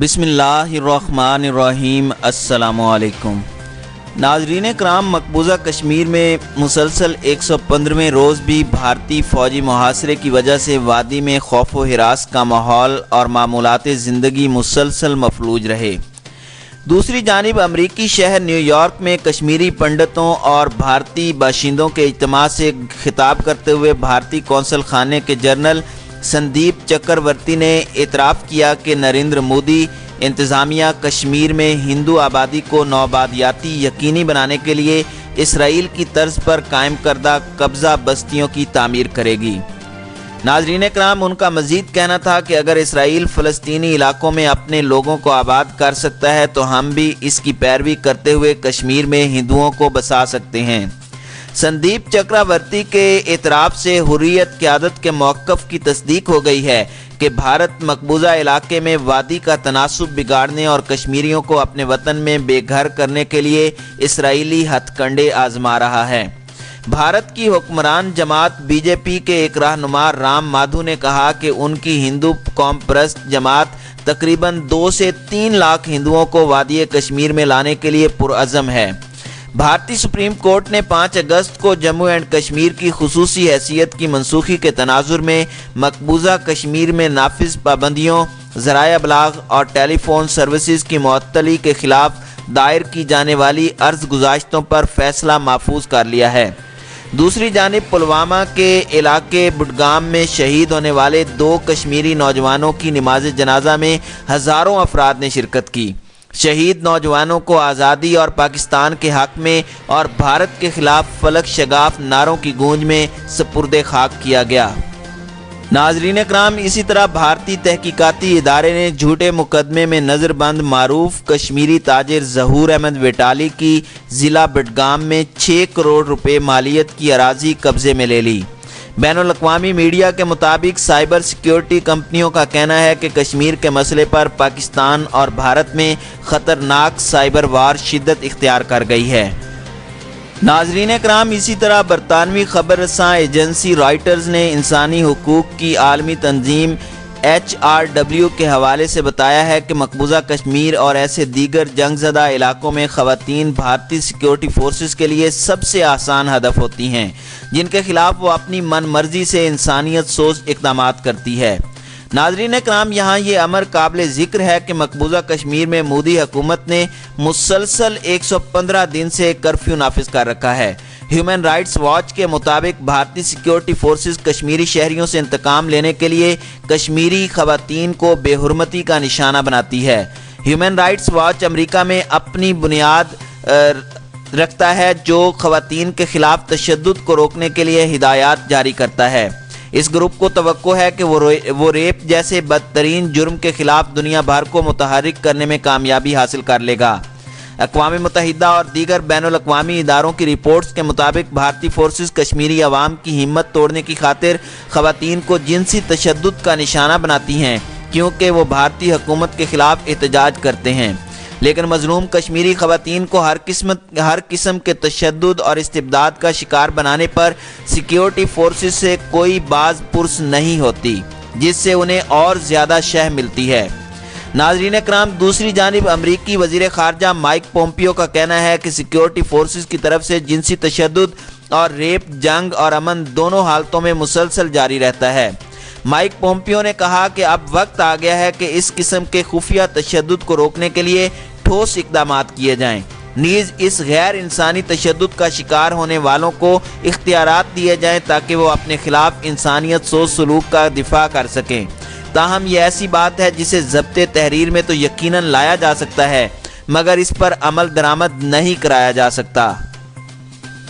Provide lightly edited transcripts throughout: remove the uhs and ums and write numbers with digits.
بسم اللہ الرحمن الرحیم۔ السلام علیکم ناظرین کرام، مقبوضہ کشمیر میں مسلسل 115ویں روز بھی بھارتی فوجی محاصرے کی وجہ سے وادی میں خوف و ہراس کا ماحول اور معمولات زندگی مسلسل مفلوج رہے۔ دوسری جانب امریکی شہر نیو یارک میں کشمیری پنڈتوں اور بھارتی باشندوں کے اجتماع سے خطاب کرتے ہوئے بھارتی قونصل خانے کے جنرل سندیپ چکرورتی نے اعتراف کیا کہ نریندر مودی انتظامیہ کشمیر میں ہندو آبادی کو نوآبادیاتی یقینی بنانے کے لیے اسرائیل کی طرز پر قائم کردہ قبضہ بستیوں کی تعمیر کرے گی۔ ناظرین کرام، ان کا مزید کہنا تھا کہ اگر اسرائیل فلسطینی علاقوں میں اپنے لوگوں کو آباد کر سکتا ہے تو ہم بھی اس کی پیروی کرتے ہوئے کشمیر میں ہندوؤں کو بسا سکتے ہیں۔ سندیپ چکرورتی کے اعتراف سے حریت قیادت کے موقف کی تصدیق ہو گئی ہے کہ بھارت مقبوضہ علاقے میں وادی کا تناسب بگاڑنے اور کشمیریوں کو اپنے وطن میں بے گھر کرنے کے لیے اسرائیلی ہتھ کنڈے آزما رہا ہے۔ بھارت کی حکمران جماعت بی جے پی کے ایک رہنما رام مادھو نے کہا کہ ان کی ہندو قوم پرست جماعت تقریباً 2 سے 3 لاکھ ہندوؤں کو وادی کشمیر میں لانے کے لیے پرعزم ہے۔ بھارتی سپریم کورٹ نے 5 اگست کو جموں اینڈ کشمیر کی خصوصی حیثیت کی منسوخی کے تناظر میں مقبوضہ کشمیر میں نافذ پابندیوں، ذرائع ابلاغ اور ٹیلی فون سروسز کی معطلی کے خلاف دائر کی جانے والی عرض گزاشتوں پر فیصلہ محفوظ کر لیا ہے۔ دوسری جانب پلوامہ کے علاقے بڈگام میں شہید ہونے والے 2 کشمیری نوجوانوں کی نماز جنازہ میں ہزاروں افراد نے شرکت کی۔ شہید نوجوانوں کو آزادی اور پاکستان کے حق میں اور بھارت کے خلاف فلک شگاف نعروں کی گونج میں سپرد خاک کیا گیا۔ ناظرین کرام، اسی طرح بھارتی تحقیقاتی ادارے نے جھوٹے مقدمے میں نظر بند معروف کشمیری تاجر ظہور احمد ویٹالی کی ضلع بڈگام میں 6 کروڑ روپے مالیت کی اراضی قبضے میں لے لی۔ بین الاقوامی میڈیا کے مطابق سائبر سیکیورٹی کمپنیوں کا کہنا ہے کہ کشمیر کے مسئلے پر پاکستان اور بھارت میں خطرناک سائبر وار شدت اختیار کر گئی ہے۔ ناظرین کرام، اسی طرح برطانوی خبر رساں ایجنسی رائٹرز نے انسانی حقوق کی عالمی تنظیم HRW کے حوالے سے بتایا ہے کہ مقبوضہ کشمیر اور ایسے دیگر جنگ زدہ علاقوں میں خواتین بھارتی سیکیورٹی فورسز کے لیے سب سے آسان ہدف ہوتی ہیں، جن کے خلاف وہ اپنی من مرضی سے انسانیت سوز اقدامات کرتی ہے۔ ناظرین کرام، یہاں یہ امر قابل ذکر ہے کہ مقبوضہ کشمیر میں مودی حکومت نے مسلسل 115 دن سے کرفیو نافذ کر رکھا ہے۔ ہیومن رائٹس واچ کے مطابق بھارتی سیکیورٹی فورسز کشمیری شہریوں سے انتقام لینے کے لیے کشمیری خواتین کو بے حرمتی کا نشانہ بناتی ہے۔ ہیومن رائٹس واچ امریکہ میں اپنی بنیاد رکھتا ہے جو خواتین کے خلاف تشدد کو روکنے کے لیے ہدایات جاری کرتا ہے۔ اس گروپ کو توقع ہے کہ وہ ریپ جیسے بدترین جرم کے خلاف دنیا بھر کو متحرک کرنے میں کامیابی حاصل کر لے گا۔ اقوام متحدہ اور دیگر بین الاقوامی اداروں کی رپورٹس کے مطابق بھارتی فورسز کشمیری عوام کی ہمت توڑنے کی خاطر خواتین کو جنسی تشدد کا نشانہ بناتی ہیں، کیونکہ وہ بھارتی حکومت کے خلاف احتجاج کرتے ہیں۔ لیکن مظلوم کشمیری خواتین کو ہر قسم کے تشدد اور استبداد کا شکار بنانے پر سیکیورٹی فورسز سے کوئی باز پرس نہیں ہوتی، جس سے انہیں اور زیادہ شہ ملتی ہے۔ ناظرین کرام، دوسری جانب امریکی وزیر خارجہ مائک پومپیو کا کہنا ہے کہ سیکیورٹی فورسز کی طرف سے جنسی تشدد اور ریپ جنگ اور امن دونوں حالتوں میں مسلسل جاری رہتا ہے۔ مائک پومپیو نے کہا کہ اب وقت آ گیا ہے کہ اس قسم کے خفیہ تشدد کو روکنے کے لیے ٹھوس اقدامات کیے جائیں، نیز اس غیر انسانی تشدد کا شکار ہونے والوں کو اختیارات دیے جائیں تاکہ وہ اپنے خلاف انسانیت سوز سلوک کا دفاع کر سکیں۔ تاہم یہ ایسی بات ہے جسے ضبط تحریر میں تو یقیناً لایا جا سکتا ہے، مگر اس پر عمل درآمد نہیں کرایا جا سکتا۔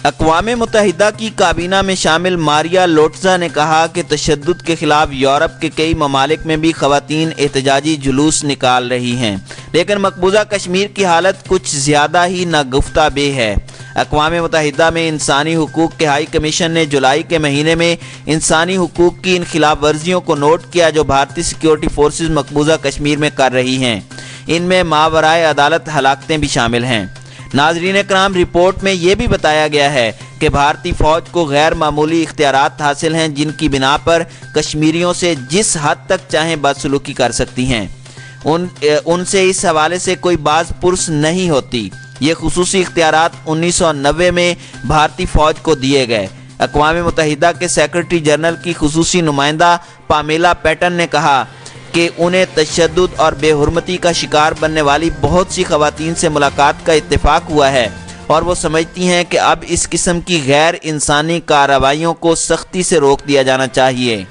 اقوام متحدہ کی کابینہ میں شامل ماریا لوٹزا نے کہا کہ تشدد کے خلاف یورپ کے کئی ممالک میں بھی خواتین احتجاجی جلوس نکال رہی ہیں، لیکن مقبوضہ کشمیر کی حالت کچھ زیادہ ہی ناگفتہ بے ہے۔ اقوام متحدہ میں انسانی حقوق کے ہائی کمیشن نے جولائی کے مہینے میں انسانی حقوق کی ان خلاف ورزیوں کو نوٹ کیا جو بھارتی سیکیورٹی فورسز مقبوضہ کشمیر میں کر رہی ہیں۔ ان میں ماورائے عدالت ہلاکتیں بھی شامل ہیں۔ ناظرین کرام، رپورٹ میں یہ بھی بتایا گیا ہے کہ بھارتی فوج کو غیر معمولی اختیارات حاصل ہیں جن کی بنا پر کشمیریوں سے جس حد تک چاہیں بدسلوکی کر سکتی ہیں۔ ان سے اس حوالے سے کوئی باز پرس نہیں ہوتی۔ یہ خصوصی اختیارات 1990 میں بھارتی فوج کو دیے گئے۔ اقوام متحدہ کے سیکرٹری جنرل کی خصوصی نمائندہ پامیلا پیٹن نے کہا کہ انہیں تشدد اور بے حرمتی کا شکار بننے والی بہت سی خواتین سے ملاقات کا اتفاق ہوا ہے اور وہ سمجھتی ہیں کہ اب اس قسم کی غیر انسانی کارروائیوں کو سختی سے روک دیا جانا چاہیے۔